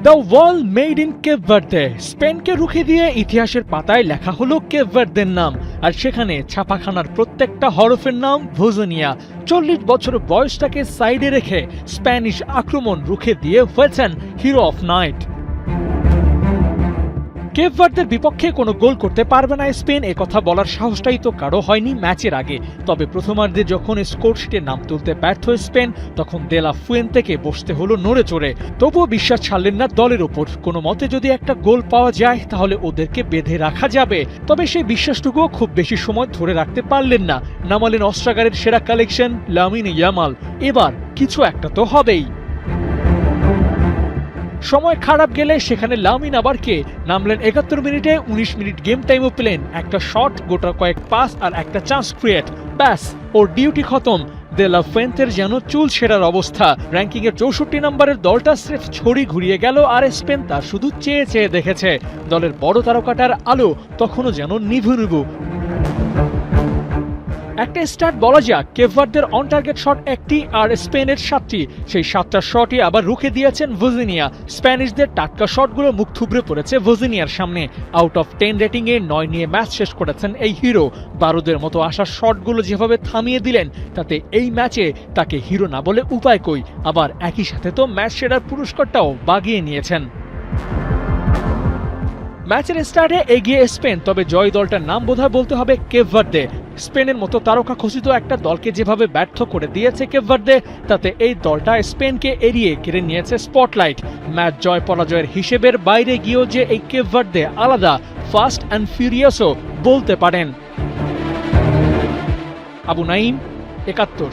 The wall made in Cape Verde. স্পেনকে রুখে দিয়ে ইতিহাসের পাতায় লেখা হলো কেপ ভার্দের নাম, আর সেখানে ছাপাখানার প্রত্যেকটা হরফের নাম ভোজনিয়া। 40 বছর বয়সটাকে সাইডে রেখে স্প্যানিশ আক্রমণ রুখে দিয়ে হয়েছেন হিরো অফ নাইট। কেপ ভার্দের বিপক্ষে কোনো গোল করতে পারবে না স্পেন, একথা বলার সাহসটাই তো কারো হয়নি ম্যাচের আগে। তবে প্রথমার্ধে যখন স্কোরশিটে নাম তুলতে ব্যর্থ স্পেন, তখন দে লা ফুয়েন্তেকে বসতে হলো নড়ে চড়ে। তবুও বিশ্বাস ছাড়লেন না দলের ওপর, কোনো মতে যদি একটা গোল পাওয়া যায় তাহলে ওদেরকে বেঁধে রাখা যাবে। তবে সেই বিশ্বাসটুকুও খুব বেশি সময় ধরে রাখতে পারলেন না। নামালেন অস্ট্রাগারের সেরা কালেকশন লামিন ইয়ামাল। এবার কিছু একটা তো হবেই। সময় খারাপ গেলে সেখানে লামিন আবার কে নামলেন ৭১ মিনিটে। ১৯ মিনিট গেম টাইমও পেলেন, একটা শট, গোটা কয়েক পাস আর একটা চান্স ক্রিয়েট। ব্যাস, ওর ডিউটি খতম। দে লা ফুয়েন্তের যেন চুল ছেঁড়ার অবস্থা। র্যাঙ্কিং এর ৬৪ নম্বরের দলটা স্রেফ ছড়ি ঘুরিয়ে গেল, আর স্পেন তা শুধু চেয়ে চেয়ে দেখেছে। দলের বড় তারকাটার আলো তখনও যেন নিভু নিভু। একটা স্টার্ট বলা যাক, কেপ ভার্দের অন টার্গেট শট ১টি আর স্পেনের ৭টি। সেই ৭টা শটই আবার রুখে দিয়েছেন ভোজিনিয়া। স্প্যানিশদের টাটকা শটগুলো মুখ থুবড়ে পড়েছে ভোজিনিয়ার সামনে। আউট অফ 10 রেটিংয়ে ৯ নিয়ে ম্যাচ শেষ করেছেন এই হিরো। বারুদের মতো আসা শটগুলো যেভাবে থামিয়ে দিলেন, তাতে এই ম্যাচে তাকে হিরো না বলে উপায় কই। আবার একই সাথে তো ম্যাচ সেরার পুরস্কারটাও বাগিয়ে নিয়েছেন। ম্যাচের স্টার্টে এগিয়ে স্পেন, তবে জয় দলটার নাম বোধহয় বলতে হবে কেপ ভার্দে। স্পেনের মতো তারকা খচিত একটা দলকে যেভাবে ব্যর্থ করে দিয়েছে কেপ ভার্দে, তাতে এই দলটা স্পেনকে এড়িয়ে কেড়ে নিয়েছে স্পটলাইট। ম্যাচ জয় পরাজয়ের হিসেবের বাইরে গিয়েও যে এই কেপ ভার্দে আলাদা, ফাস্ট অ্যান্ড ফিউরিয়াসও বলতে পারেন। আবু নাইম, ৭১।